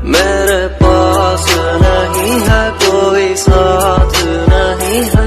मेरे पास नहीं है कोई साथ नहीं है।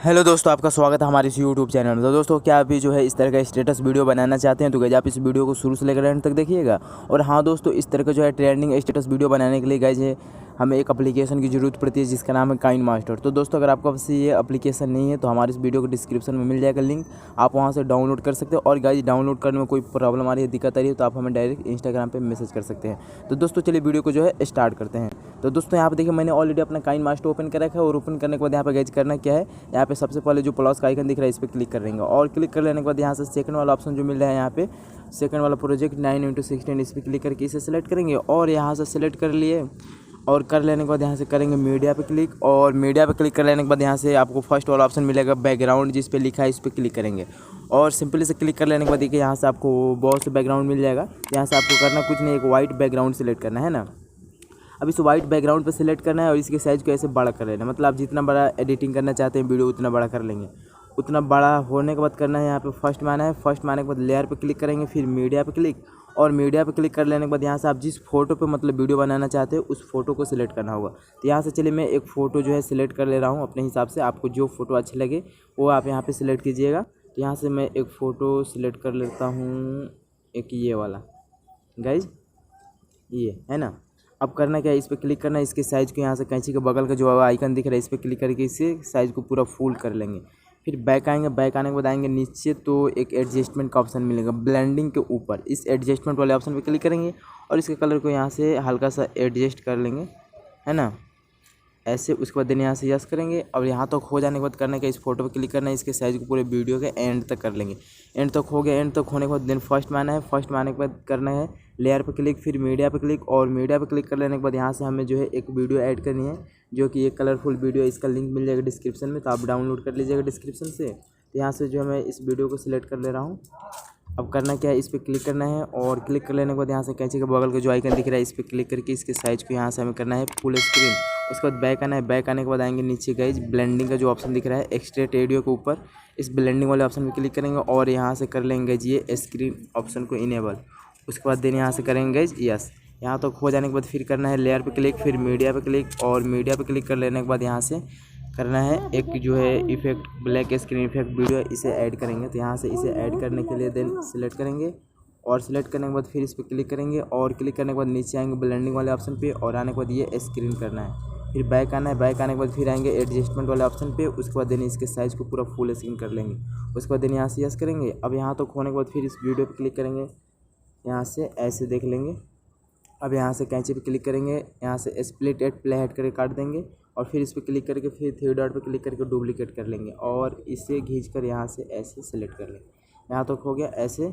हेलो दोस्तों, आपका स्वागत है हमारे इस यूट्यूब चैनल में। तो दोस्तों, क्या अभी जो है इस तरह का स्टेटस वीडियो बनाना चाहते हैं तो गाइज आप इस वीडियो को शुरू से लेकर एंड तक देखिएगा। और हाँ दोस्तों, इस तरह का जो है ट्रेंडिंग स्टेटस वीडियो बनाने के लिए गाइज है हमें एक एप्लीकेशन की ज़रूरत पड़ती है जिसका नाम है काइन मास्टर। तो दोस्तों, अगर आपके पास ये एप्लीकेशन नहीं है तो हमारे इस वीडियो को डिस्क्रिप्शन में मिल जाएगा लिंक, आप वहाँ से डाउनलोड कर सकते हो। और गाइज डाउनलोड करने में कोई प्रॉब्लम आ रही है, दिक्कत आ रही है तो आप हमें डायरेक्ट इंस्टाग्राम पे मैसेज कर सकते हैं। तो दोस्तों चलिए वीडियो को जो है स्टार्ट करते हैं। तो दोस्तों यहाँ पे देखिए मैंने ऑलरेडी अपना काइन मास्टर ओपन कर रखा है। और ओपन करने के बाद यहाँ पे गाइज करना क्या है, यहाँ पे सबसे पहले जो प्लस का आइकन दिख रहा है इस पर क्लिक कर लेंगे। और क्लिक कर लेने के बाद यहाँ से सेकंड वाला ऑप्शन जो मिल रहा है, यहाँ पे सेकंड वाला प्रोजेक्ट 9x16 इस पर क्लिक करके इसे सेलेक्ट करेंगे। और यहाँ से सेलेक्ट कर लिए और कर लेने के बाद यहाँ से करेंगे मीडिया पे क्लिक। और मीडिया पे क्लिक कर लेने के बाद यहाँ से आपको फर्स्ट वाला ऑप्शन मिलेगा बैकग्राउंड, जिस पे लिखा है इस पर क्लिक करेंगे। और सिंपली से क्लिक कर लेने के बाद देखिए यहाँ से आपको बहुत से बैकग्राउंड मिल जाएगा। यहाँ से आपको करना कुछ नहीं, एक वाइट बैकग्राउंड सेलेक्ट करना है ना। अब इस वाइट बैकग्राउंड पे सिलेक्ट करना है और इसके साइज़ को ऐसे बड़ा कर लेना, मतलब आप जितना बड़ा एडिटिंग करना चाहते हैं वीडियो उतना बड़ा कर लेंगे। उतना बड़ा होने के बाद करना है यहाँ पे फर्स्ट माना है, फर्स्ट माने के बाद लेयर पे क्लिक करेंगे, फिर मीडिया पे क्लिक। और मीडिया पे क्लिक कर लेने के बाद यहाँ से आप जिस फोटो पे मतलब वीडियो बनाना चाहते हो उस फोटो को सिलेक्ट करना होगा। तो यहाँ से चलिए मैं एक फ़ोटो जो है सिलेक्ट कर ले रहा हूँ अपने हिसाब से। आपको जो फ़ोटो अच्छी लगे वो आप यहाँ पर सिलेक्ट कीजिएगा। तो यहाँ से मैं एक फ़ोटो सिलेक्ट कर लेता हूँ, एक ये वाला गाइज, ये है ना। अब करना क्या है, इस पर क्लिक करना है, इसके साइज़ को यहाँ से कैंची के बगल का जो आइकन दिख रहा है इस पर क्लिक करके इससे साइज़ को पूरा फुल कर लेंगे। फिर बैक आएंगे, बैक आने के बाद आएंगे नीचे तो एक एडजस्टमेंट का ऑप्शन मिलेगा ब्लेंडिंग के ऊपर, इस एडजस्टमेंट वाले ऑप्शन पे क्लिक करेंगे और इसके कलर को यहाँ से हल्का सा एडजस्ट कर लेंगे, है ना, ऐसे। उसके बाद देन यहाँ से यस करेंगे और यहाँ तक हो जाने के बाद करना है कि इस फोटो पे क्लिक करना है, इसके साइज़ को पूरे वीडियो के एंड तक कर लेंगे। एंड तक हो गया, एंड तक होने के बाद देन फर्स्ट में आना है, फर्स्ट में आने के बाद करना है लेयर पे क्लिक, फिर मीडिया पे क्लिक। और मीडिया पे क्लिक कर लेने के बाद यहाँ से हमें जो है एक वीडियो ऐड करनी है जो कि एक कलरफुल वीडियो है, इसका लिंक मिल जाएगा डिस्क्रिप्शन में, तो आप डाउनलोड कर लीजिएगा डिस्क्रिप्शन से। तो यहाँ से जो है मैं इस वीडियो को सिलेक्ट कर ले रहा हूँ। अब करना क्या है, इस पर क्लिक करना है और क्लिक कर लेने के बाद यहाँ से कैंची के बगल का जो आइकन दिख रहा है इस पर क्लिक करके इसके साइज़ को यहाँ से हमें करना है फुल स्क्रीन। उसके बाद बैक आना है, बैक आने के बाद आएंगे नीचे गाइज ब्लेंडिंग का जो ऑप्शन दिख रहा है एक्सट्रेट एडियो के ऊपर, इस ब्लेंडिंग वाले ऑप्शन पर क्लिक करेंगे और यहाँ से कर लेंगे ये स्क्रीन ऑप्शन को इनेबल। उसके बाद देन यहाँ से करेंगे गाइज यस। यहाँ तक हो जाने के बाद फिर करना है लेयर पे क्लिक, फिर मीडिया पे क्लिक। और मीडिया पे क्लिक कर लेने के बाद यहाँ से करना है एक जो है effect black screen effect video, इसे ऐड करेंगे। तो यहाँ से इसे ऐड करने के लिए देन सिलेक्ट करेंगे और सिलेक्ट करने के बाद फिर इस पर क्लिक करेंगे और क्लिक करने के बाद नीचे आएंगे ब्लेंडिंग वाले ऑप्शन पे और आने के बाद ये स्क्रीन करना है। फिर बैक आना है, बैक आने के बाद फिर आएंगे एडजस्टमेंट वाले ऑप्शन पे, उसके बाद देन इसके साइज़ को पूरा फुल स्क्रीन कर लेंगे। उसके बाद देन यहाँ से यस करेंगे। अब यहाँ तक होने के बाद फिर इस वीडियो पर क्लिक करेंगे, यहाँ से ऐसे देख लेंगे। अब यहाँ से कैंची पे क्लिक करेंगे, यहाँ से स्प्लिट एट प्ले हेड करके काट देंगे और फिर इस पर क्लिक करके फिर थ्री डॉट पे क्लिक करके डुप्लीकेट कर लेंगे और इसे खींच कर यहाँ से ऐसे सेलेक्ट कर लेंगे। यहाँ तक हो गया, ऐसे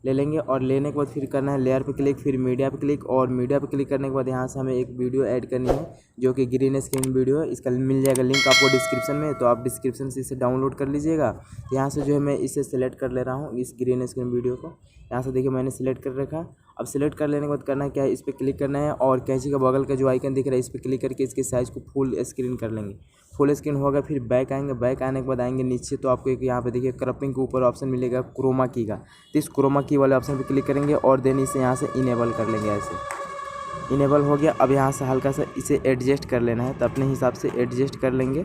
ले लेंगे। और लेने के बाद फिर करना है लेयर पे क्लिक, फिर मीडिया पे क्लिक। और मीडिया पे क्लिक करने के बाद यहाँ से हमें एक वीडियो ऐड करनी है जो कि ग्रीन स्क्रीन वीडियो है, इसका मिल जाएगा लिंक आपको डिस्क्रिप्शन में, तो आप डिस्क्रिप्शन से इसे डाउनलोड कर लीजिएगा। यहाँ से जो है मैं इसे सेलेक्ट कर ले रहा हूँ इस ग्रीन स्क्रीन वीडियो को। यहाँ से देखिए मैंने सेलेक्ट कर रखा। अब सेलेक्ट कर लेने के बाद करना क्या है, इस पर क्लिक करना है और कैंची का बगल का जो आइकन दिख रहा है इस पर क्लिक करके इसके साइज़ को फुल स्क्रीन कर लेंगे। फुल स्क्रीन होगा, फिर बैक आएंगे, बैक आने के बाद आएंगे नीचे तो आपको एक यहाँ पे देखिए क्रॉपिंग के ऊपर ऑप्शन मिलेगा क्रोमा की का, तो इस क्रोमा की वाले ऑप्शन पे क्लिक करेंगे और देन इसे यहाँ से इनेबल कर लेंगे। ऐसे इनेबल हो गया। अब यहाँ से हल्का सा इसे एडजस्ट कर लेना है, तो अपने हिसाब से एडजस्ट कर लेंगे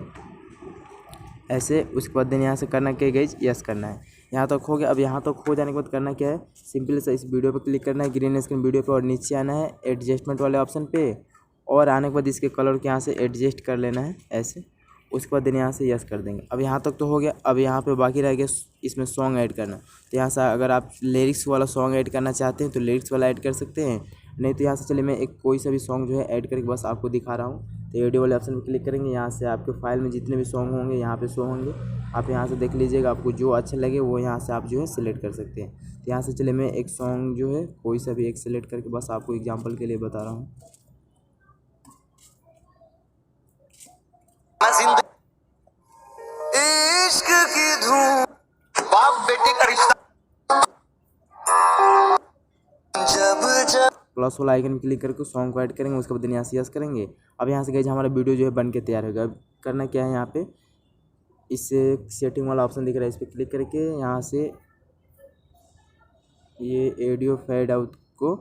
ऐसे। उसके बाद देन यहाँ से करना क्या गाइज, यस करना है। यहाँ तक हो गया। अब यहाँ तक हो जाने के बाद करना क्या है, सिंपल से इस वीडियो पे क्लिक करना है ग्रीन स्क्रीन वीडियो पे और नीचे आना है एडजस्टमेंट वाले ऑप्शन पे और आने के बाद इसके कलर को यहाँ से एडजस्ट कर लेना है ऐसे। उसके बाद देन यहाँ से यस कर देंगे। अब यहाँ तक तो हो गया। अब यहाँ पे बाकी रह गया इसमें सॉन्ग ऐड करना। तो यहाँ से अगर आप लिरिक्स वाला सॉन्ग ऐड करना चाहते हैं तो लिरिक्स वाला ऐड कर सकते हैं, नहीं तो यहाँ से चलिए मैं एक कोई सा भी सॉन्ग जो है ऐड करके बस आपको दिखा रहा हूँ। तो ऑडियो वाले ऑप्शन पर क्लिक करेंगे, यहाँ से आपके फाइल में जितने भी सॉन्ग होंगे यहाँ पे शो होंगे, आप यहाँ से देख लीजिएगा, आपको जो अच्छा लगे वो यहाँ से आप जो है सिलेक्ट कर सकते हैं। तो यहाँ से चलिए मैं एक सॉन्ग जो है कोई सा भी एक सिलेक्ट करके बस आपको एग्जांपल के लिए बता रहा हूँ। इश्क की धूम, बाप बेटे का रिश्ता, जब प्लस वाला आइकन में क्लिक करके सॉन्ग को ऐड करेंगे, उसके बाद यहाँ से यस करेंगे। अब यहाँ से गाइस हमारा वीडियो जो है बन के तैयार होगा। अब करना क्या है, यहाँ पे इससे सेटिंग वाला ऑप्शन दिख रहा है, इस पर क्लिक करके यहाँ से ये ऑडियो फेड आउट को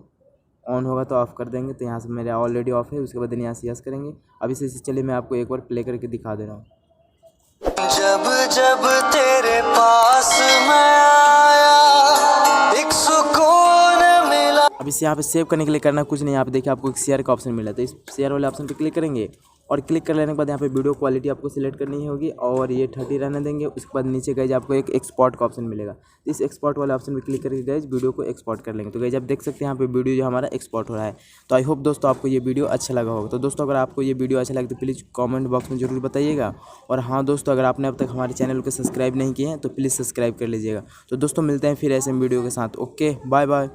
ऑन होगा तो ऑफ़ कर देंगे। तो यहाँ से मेरा ऑलरेडी ऑफ है, उसके बाद यहाँ से यस करेंगे। अब इसे चलिए मैं आपको एक बार प्ले करके दिखा दे रहा हूँ। जब जब तेरे पास मैं आया एक सुकून मिला। अब इसे यहाँ पे सेव करने के लिए करना कुछ नहीं, यहाँ पे देखिए आपको एक शेयर का ऑप्शन मिला, तो इस शेयर वाले ऑप्शन पे क्लिक करेंगे और क्लिक कर लेने के बाद यहाँ पे वीडियो क्वालिटी आपको सिलेक्ट करनी होगी और ये 30 रहने देंगे। उसके बाद नीचे गाइज आपको एक एक्सपोर्ट का ऑप्शन मिलेगा, तो इस एक्सपोर्ट वाले ऑप्शन पे क्लिक करके गाइज वीडियो को एक्सपोर्ट कर लेंगे। तो गाइज आप देख सकते हैं यहाँ पे वीडियो जो हमारा एक्सपोर्ट हो रहा है। तो आई होप दोस्तों आपको ये वीडियो अच्छा लगा होगा। तो दोस्तों अगर आपको ये वीडियो अच्छा लगे तो प्लीज़ कॉमेंट बॉक्स में जरूर बताइएगा। और हाँ दोस्तों, अगर आपने अब तक हमारे चैनल को सब्सक्राइब नहीं किए हैं तो प्लीज़ सब्सक्राइब कर लीजिएगा। तो दोस्तों मिलते हैं फिर ऐसे वीडियो के साथ। Okay, bye bye.